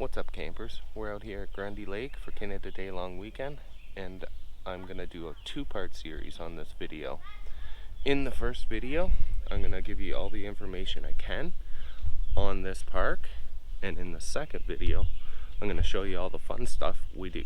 What's up, campers? We're out here at Grundy Lake for Canada Day long weekend, and I'm gonna do a two-part series on this video. In the first video, I'm gonna give you all the information I can on this park, and in the second video, I'm gonna show you all the fun stuff we do.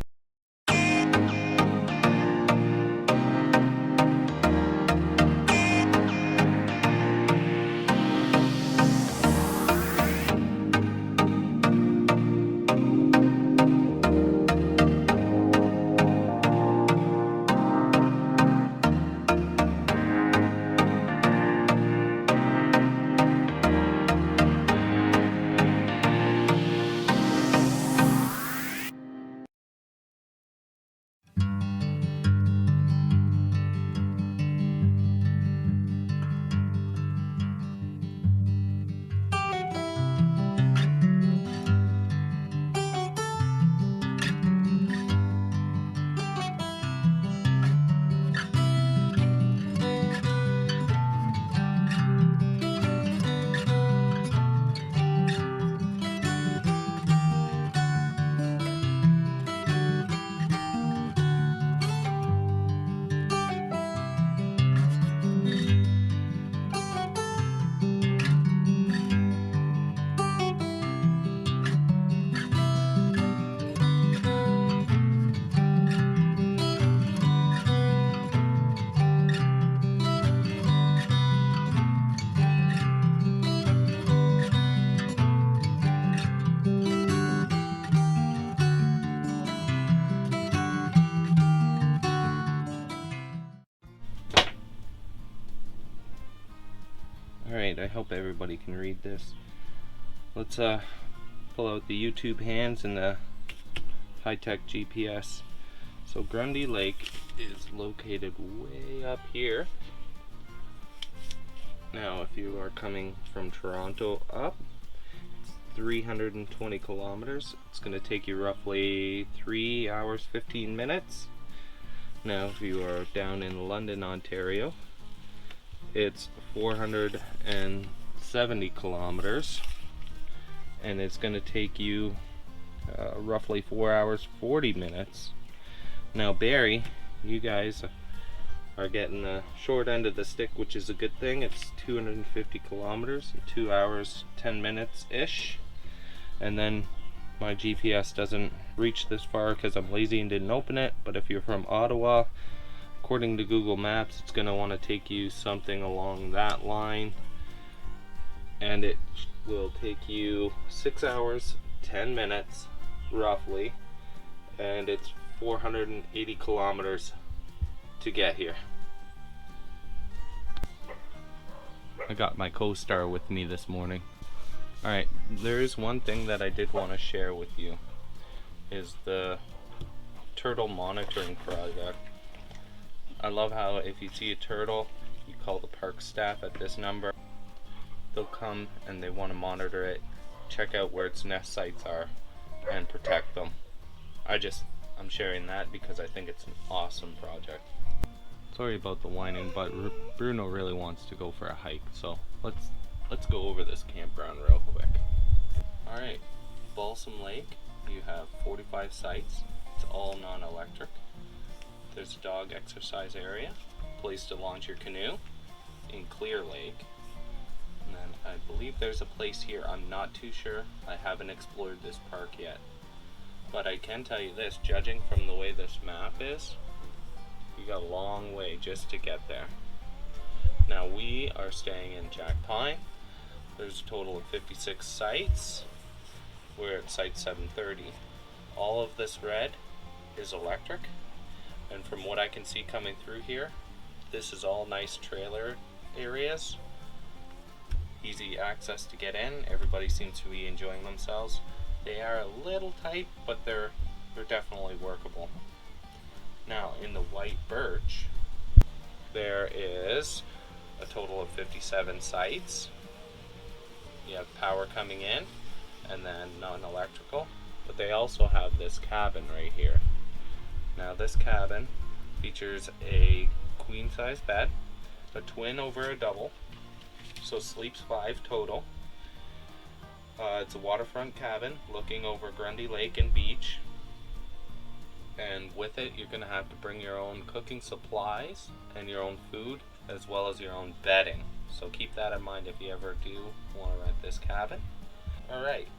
Alright, I hope everybody can read this. Let's pull out the YouTube hands and the high-tech GPS. So Grundy Lake is located way up here. Now if you are coming from Toronto up, it's 320 kilometers. It's going to take you roughly 3 hours 15 minutes. Now if you are down in London, Ontario, it's 470 kilometers, and it's going to take you roughly 4 hours 40 minutes. Now Barrie, you guys are getting the short end of the stick, which is a good thing. It's 250 kilometers in 2 hours 10 minutes ish, and then my GPS doesn't reach this far because I'm lazy and didn't open it. But if you're from Ottawa, according to Google Maps, it's going to want to take you something along that line, and it will take you 6 hours 10 minutes roughly, and it's 480 kilometers to get here. I got my co-star with me this morning. Alright, there is one thing that I did want to share with you, is the turtle monitoring project. I love how if you see a turtle, you call the park staff at this number. They'll come and they want to monitor it, check out where its nest sites are, and protect them. I'm sharing that because I think it's an awesome project. Sorry about the whining, but Bruno really wants to go for a hike, so let's go over this campground real quick. Alright, Balsam Lake, you have 45 sites. It's all non-electric. There's a dog exercise area, place to launch your canoe in Clear Lake, and then I believe there's a place here. I'm not too sure. I haven't explored this park yet, but I can tell you this, judging from the way this map is, we got a long way just to get there. Now we are staying in Jack Pine. There's a total of 56 sites. We're at site 730. All of this red is electric. And from what I can see coming through here, this is all nice trailer areas. Easy access to get in. Everybody seems to be enjoying themselves. They are a little tight, but they're definitely workable. Now in the white birch, there is a total of 57 sites. You have power coming in, and then non-electrical. But they also have this cabin right here. Now this cabin features a queen size bed, a twin over a double, so sleeps 5 total. It's a waterfront cabin looking over Grundy Lake and beach. And with it, you're going to have to bring your own cooking supplies and your own food, as well as your own bedding. So keep that in mind if you ever do want to rent this cabin. Alright,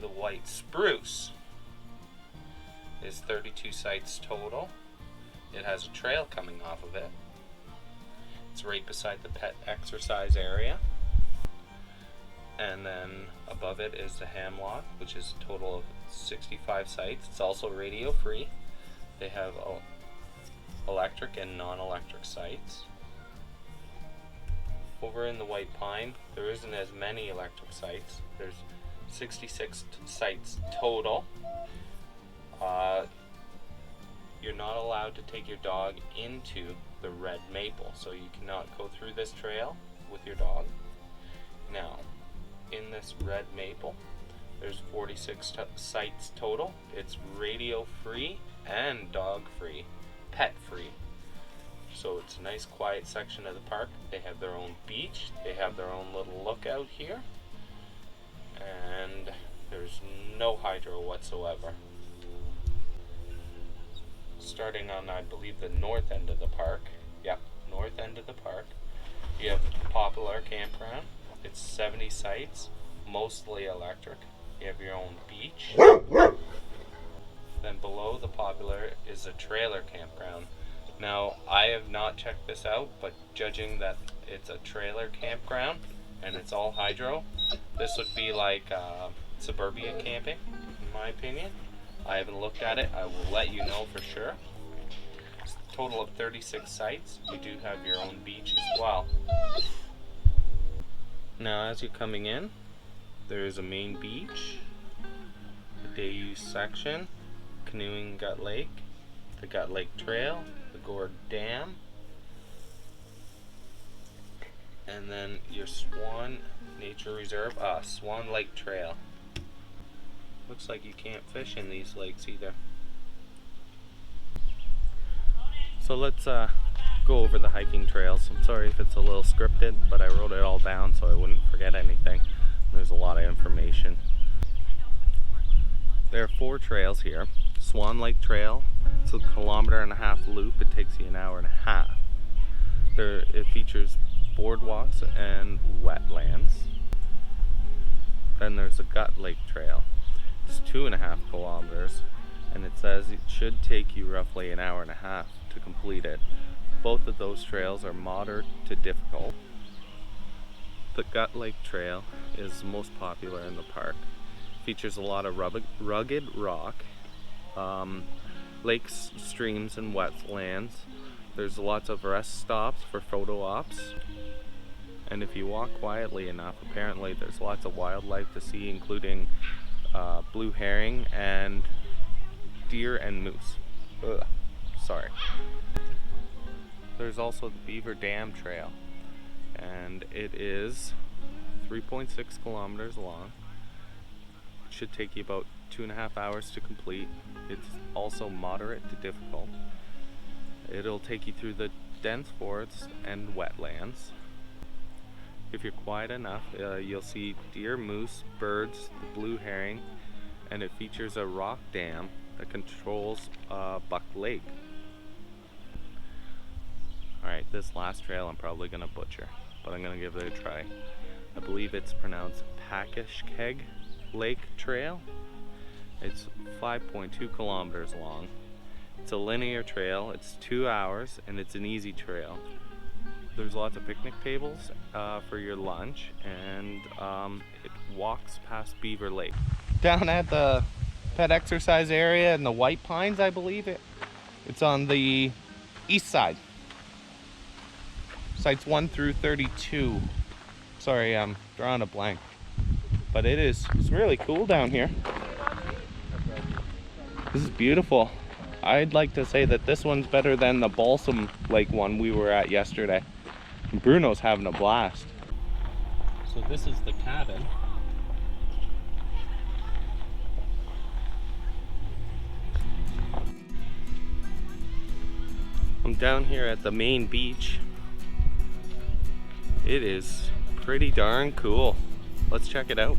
the White Spruce is 32 sites total. It has a trail coming off of it. It's right beside the pet exercise area. And then above it is the Hamlock, which is a total of 65 sites. It's also radio free. They have electric and non-electric sites. Over in the White Pine, there isn't as many electric sites. There's 66 sites total. You're not allowed to take your dog into the Red Maple, so you cannot go through this trail with your dog. Now, in this Red Maple, there's 46 sites total. It's radio free and dog free, pet free. So it's a nice quiet section of the park. They have their own beach. They have their own little lookout here. And there's no hydro whatsoever. Starting on, I believe, the north end of the park. Yep, north end of the park. You have the Popular Campground. It's 70 sites, mostly electric. You have your own beach. Then below the Popular is a trailer campground. Now, I have not checked this out, but judging that it's a trailer campground and it's all hydro, this would be like suburbia camping, in my opinion. I haven't looked at it. I will let you know for sure. It's a total of 36 sites. You do have your own beach as well. Now, as you're coming in, there is a main beach, a day use section, canoeing Gut Lake, the Gut Lake Trail, the Gourd Dam, and then your Swan Nature Reserve, Swan Lake Trail. Looks like you can't fish in these lakes either. So let's go over the hiking trails. I'm sorry if it's a little scripted, but I wrote it all down so I wouldn't forget anything. There's a lot of information. There are 4 trails here. Swan Lake Trail, it's a 1.5 kilometer loop. It takes you an hour and a half. It features boardwalks and wetlands. Then there's the Gut Lake Trail. It's 2.5 kilometers, and it says it should take you roughly an hour and a half to complete it. Both of those trails are moderate to difficult. The Gut Lake Trail is most popular in the park. Features a lot of rugged rock, lakes, streams, and wetlands. There's lots of rest stops for photo ops. And if you walk quietly enough, apparently there's lots of wildlife to see, including blue herring and deer and moose. Sorry. There's also the Beaver Dam Trail, and it is 3.6 kilometers long. It should take you about 2.5 hours to complete. It's also moderate to difficult. It'll take you through the dense forests and wetlands. If you're quiet enough, you'll see deer, moose, birds, the blue herring, and it features a rock dam that controls Buck Lake. Alright, this last trail I'm probably going to butcher, but I'm going to give it a try. I believe it's pronounced Pakishkeg Lake Trail. It's 5.2 kilometers long. It's a linear trail, it's 2 hours, and it's an easy trail. There's lots of picnic tables for your lunch, and it walks past Beaver Lake. Down at the pet exercise area in the White Pines, I believe it's on the east side. Sites 1 through 32. Sorry, I'm drawing a blank. But it's really cool down here. This is beautiful. I'd like to say that this one's better than the Balsam Lake one we were at yesterday. And Bruno's having a blast. So this is the cabin. I'm down here at the main beach. It is pretty darn cool. let's check it out.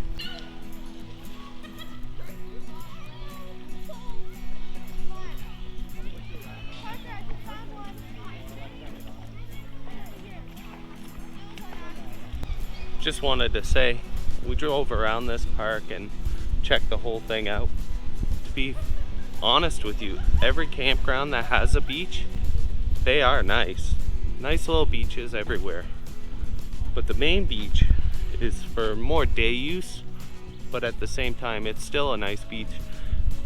Just wanted to say, we drove around this park and checked the whole thing out. To be honest with you, every campground that has a beach, they are nice. Nice little beaches everywhere. But the main beach is for more day use, but at the same time, it's still a nice beach.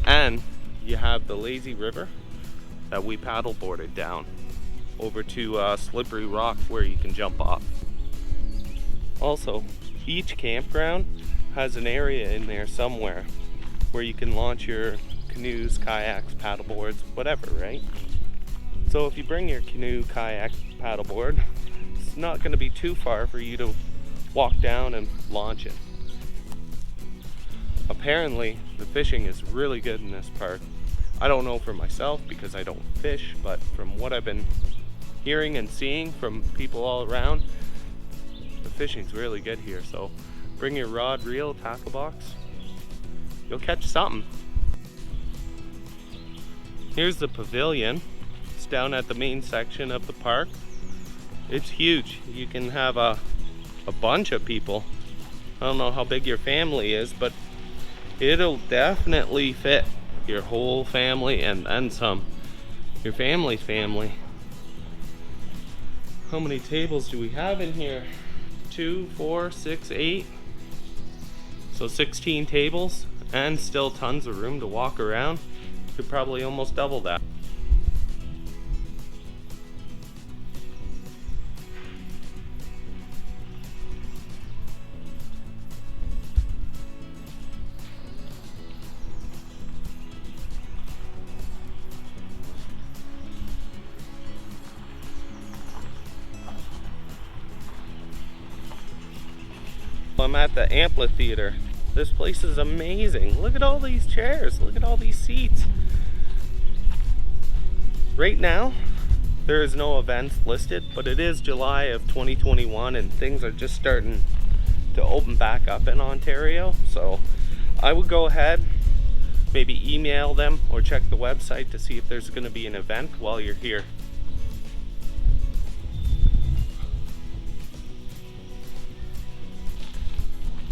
And you have the lazy river that we paddle boarded down over to Slippery Rock where you can jump off. Also, each campground has an area in there somewhere where you can launch your canoes, kayaks, paddleboards, whatever, right? So if you bring your canoe, kayak, paddleboard, it's not going to be too far for you to walk down and launch it. Apparently, the fishing is really good in this park. I don't know for myself because I don't fish, but from what I've been hearing and seeing from people all around, the fishing's really good here. So bring your rod, reel, tackle box, you'll catch something. Here's the pavilion. It's down at the main section of the park. It's huge. You can have a bunch of people. I don't know how big your family is, but it'll definitely fit your whole family and then some. Your family's family. How many tables do we have in here? 2, 4, 6, 8. So 16 tables and still tons of room to walk around. Could probably almost double that. I'm at the amphitheater. This place is amazing. Look at all these chairs. Look at all these seats. Right now, there is no events listed, but it is July of 2021 and things are just starting to open back up in Ontario. So I would go ahead, maybe email them or check the website to see if there's going to be an event while you're here.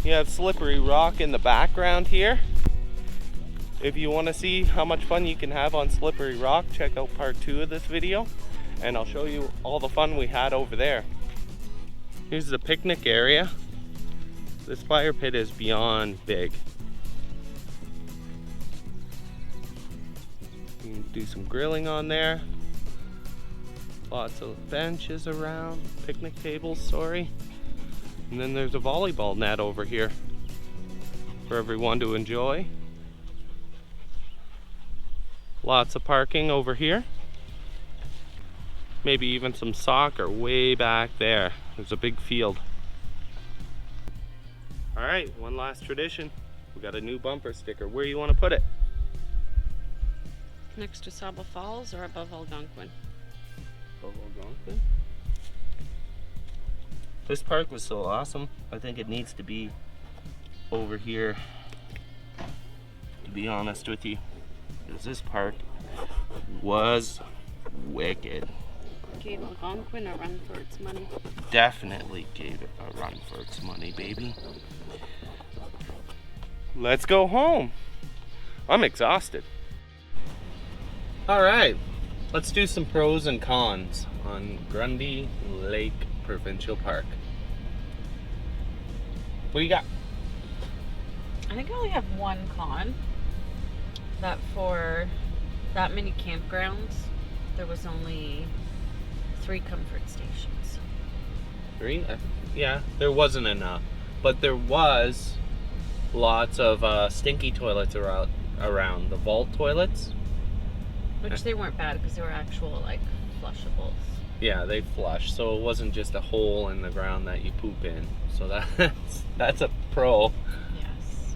You have Slippery Rock in the background here. If you want to see how much fun you can have on Slippery Rock, check out part 2 of this video and I'll show you all the fun we had over there. Here's the picnic area. This fire pit is beyond big. You can do some grilling on there. Lots of benches around, picnic tables, sorry. And then there's a volleyball net over here for everyone to enjoy. Lots of parking over here. Maybe even some soccer way back there. There's a big field. Alright, one last tradition. We got a new bumper sticker. Where do you want to put it? Next to Saba Falls or above Algonquin? Above Algonquin? This park was so awesome. I think it needs to be over here, to be honest with you. Because this park was wicked. Gave Algonquin a run for its money. Definitely gave it a run for its money, baby. Let's go home. I'm exhausted. Alright, let's do some pros and cons on Grundy Lake Provincial Park. What do you got? I think I only have one con. That for that many campgrounds, there was only 3 comfort stations. 3? Yeah, there wasn't enough. But there was lots of stinky toilets around. The vault toilets. Which they weren't bad because they were actual, like, flushables. Yeah, they flush, so it wasn't just a hole in the ground that you poop in. So that's a pro. Yes.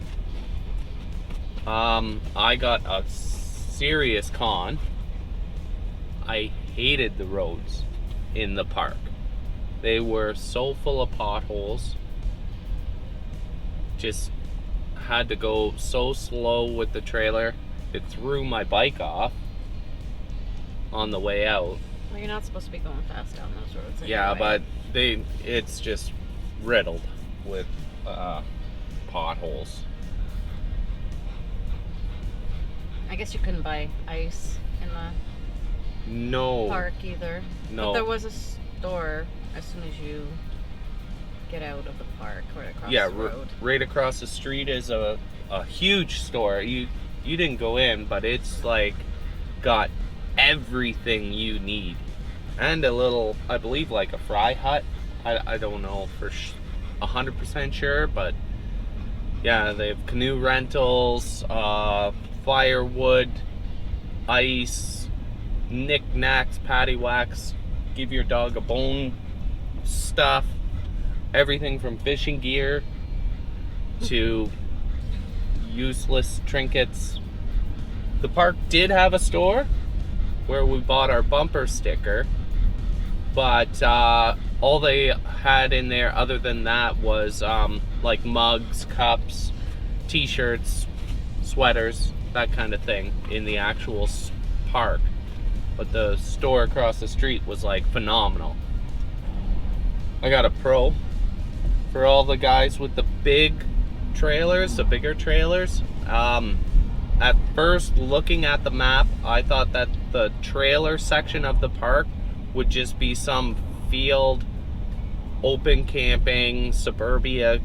I got a serious con. I hated the roads in the park. They were so full of potholes. just had to go so slow with the trailer. It threw my bike off on the way out. Well, you're not supposed to be going fast down those roads anyway. Yeah, but it's just riddled with potholes. I guess you couldn't buy ice in the No. park either. No. But there was a store as soon as you get out of the park, right across Yeah, the road. right across the street is a huge store. You didn't go in, but it's like got everything you need. And a little, I believe, like a fry hut. I don't know for 100% sure, but yeah, they have canoe rentals, firewood, ice, knickknacks, paddywhacks, give your dog a bone stuff, everything from fishing gear to useless trinkets. The park did have a store where we bought our bumper sticker, but all they had in there other than that was like mugs, cups, t-shirts, sweaters, that kind of thing in the actual park. But the store across the street was like phenomenal. I got a pro for all the guys with the big trailers, the bigger trailers. At first, looking at the map, I thought that the trailer section of the park would just be some field, open camping, suburbia,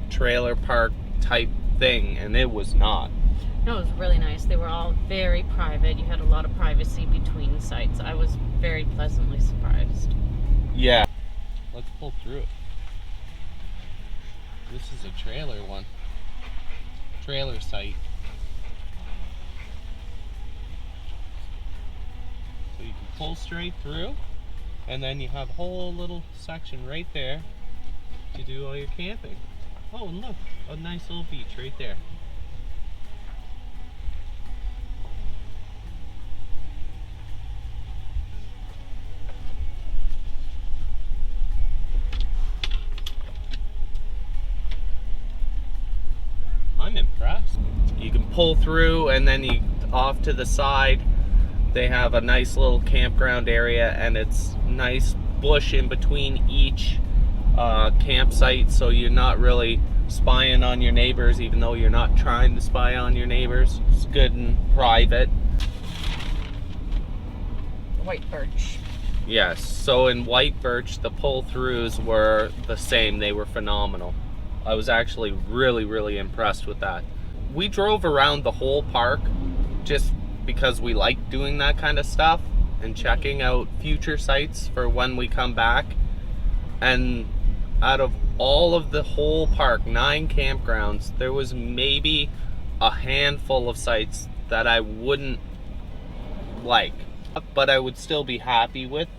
trailer park type thing, and it was not. No, it was really nice. They were all very private. You had a lot of privacy between sites. I was very pleasantly surprised. Yeah. Let's pull through it. This is a trailer one. Trailer site. So you can pull straight through, and then you have a whole little section right there to do all your camping. Oh, and look, a nice little beach right there. I'm impressed. You can pull through, and then you off to the side they have a nice little campground area, and it's nice bush in between each campsite, so you're not really spying on your neighbors, even though you're not trying to spy on your neighbors. It's good and private. White birch. Yes, so in White Birch, the pull-throughs were the same. They were phenomenal. I was actually really impressed with that. We drove around the whole park just because we like doing that kind of stuff and checking out future sites for when we come back. And out of all of the whole park, 9 campgrounds, there was maybe a handful of sites that I wouldn't like, but I would still be happy with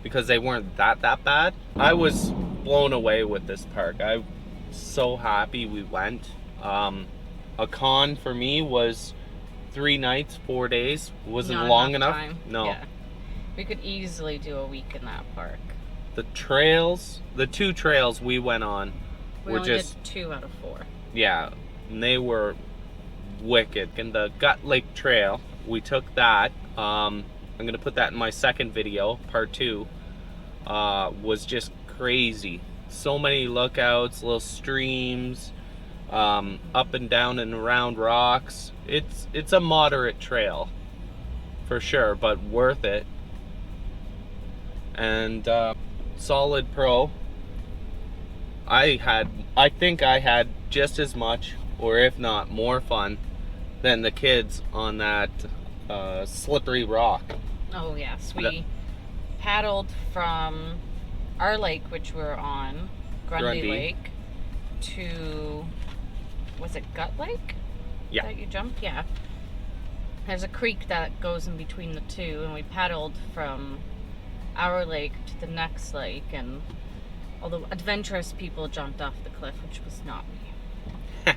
because they weren't that bad. I was blown away with this park. I'm so happy we went. A con for me was 3 nights, 4 days. Was it long enough? Time. No. Yeah. We could easily do a week in that park. The trails, the 2 trails we went on We were only just did 2 out of 4. yeah, and they were wicked. And the Gut Lake Trail, we took that. I'm gonna put that in my second video, part 2. Was just crazy. So many lookouts, little streams, up and down and around rocks. It's a moderate trail for sure, but worth it. And solid pro. I think I had just as much, or if not more fun than the kids on that slippery rock. Oh yes, we paddled from our lake, which we're on, Grundy Lake, to, was it Gut Lake? Yeah. That you jumped? Yeah. There's a creek that goes in between the two, and we paddled from our lake to the next lake, and all the adventurous people jumped off the cliff, which was not me.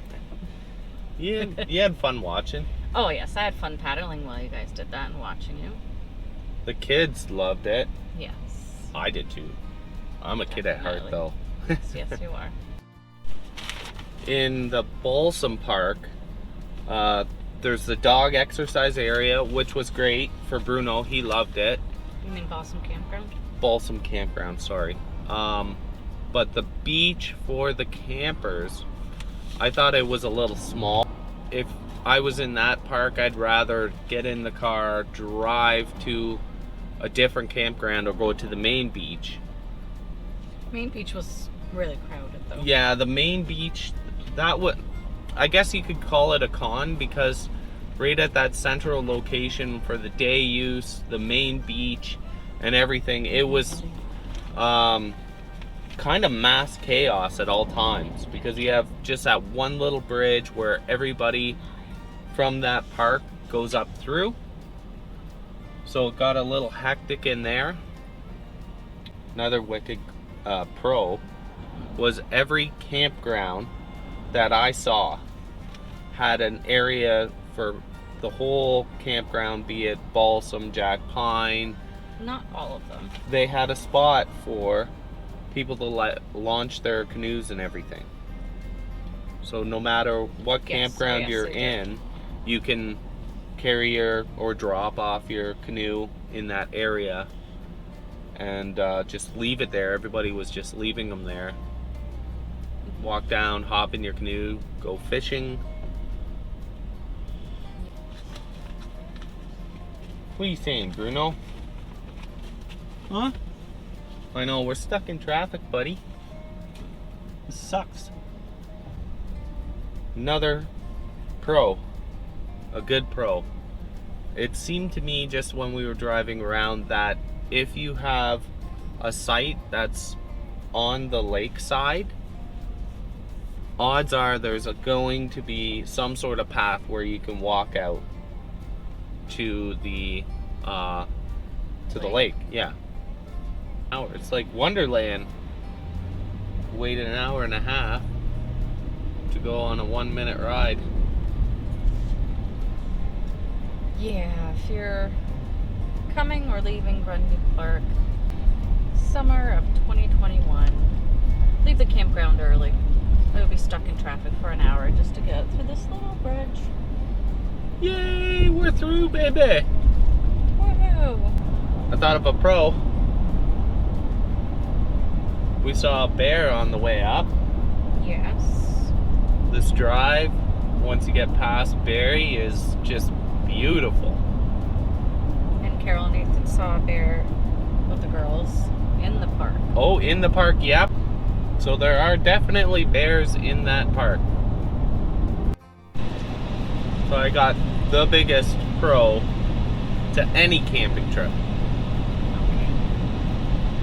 You had fun watching. Oh yes, I had fun paddling while you guys did that and watching you. The kids loved it. Yes. I did too. I'm a kid at heart, though. Yes, you are. in the Balsam Park, there's the dog exercise area, which was great for Bruno. He loved it. You mean Balsam Campground? Balsam Campground, sorry. But the beach for the campers, I thought it was a little small. If I was in that park, I'd rather get in the car, drive to a different campground, or go to the main beach. Main beach was really crowded though. Yeah, the main beach, that would, I guess you could call it a con, because right at that central location for the day use, the main beach and everything, it was kind of mass chaos at all times, because you have just that one little bridge where everybody from that park goes up through. So it got a little hectic in there. Another wicked pro was every campground that I saw had an area for the whole campground, be it Balsam, Jack Pine. Not all of them. They had a spot for people to launch their canoes and everything. So no matter what campground you're in, you can carry your or drop off your canoe in that area and just leave it there. Everybody was just leaving them there. Walk down, hop in your canoe, go fishing. What are you saying, Bruno? Huh? I know, we're stuck in traffic, buddy. This sucks. Another pro. A good pro. It seemed to me just when we were driving around that if you have a site that's on the lakeside, odds are there's going to be some sort of path where you can walk out to the lake. Yeah. It's like Wonderland. Waited an hour and a half to go on a 1-minute ride. Yeah, if you're coming or leaving Grundy Park, summer of 2021, leave the campground early. We'll be stuck in traffic for an hour just to get through this little bridge. Yay, we're through, baby! Woohoo! I thought of a pro. We saw a bear on the way up. Yes. This drive, once you get past Barrie, is just beautiful. And Carol and Nathan saw a bear with the girls in the park. Oh, in the park, yep. So there are definitely bears in that park. So I got the biggest pro to any camping trip.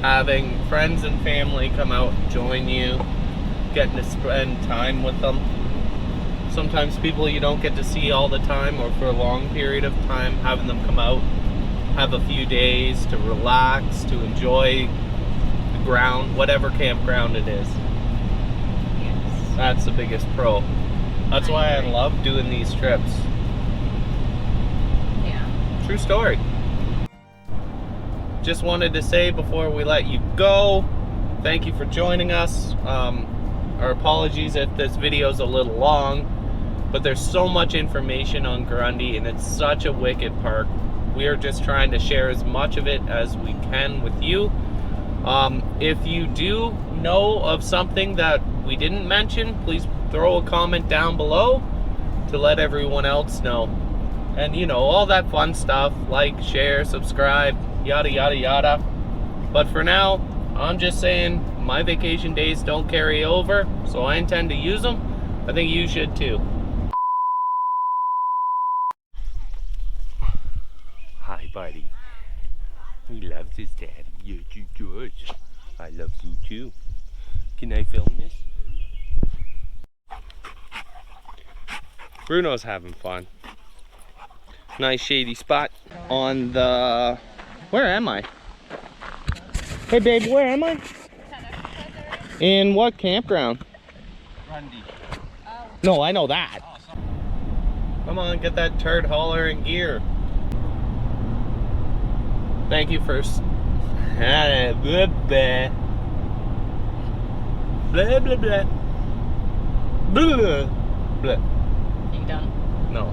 Having friends and family come out and join you, getting to spend time with them. Sometimes people you don't get to see all the time or for a long period of time, having them come out, have a few days to relax, to enjoy the ground, whatever campground it is. Yes. That's the biggest pro. That's why I love doing these trips. Yeah. True story. Just wanted to say before we let you go, thank you for joining us. Our apologies if this video is a little long, but there's so much information on Grundy and it's such a wicked park. We are just trying to share as much of it as we can with you. If you do know of something that we didn't mention, please throw a comment down below to let everyone else know. And you know, all that fun stuff, like, share, subscribe, yada yada yada. But for now, I'm just saying my vacation days don't carry over, so I intend to use them. I think you should too. Hi buddy. He loves his dad. Yeah, you good. I love you too. Can I film this? Bruno's having fun. Nice shady spot on the... Where am I? Hey babe, where am I? In what campground? Grundy. No, I know that. Come on, get that turd hauler in gear. Thank you for... Blah, blah, blah. Blah, blah, blah. Bleh. Bleh. Are you done? No.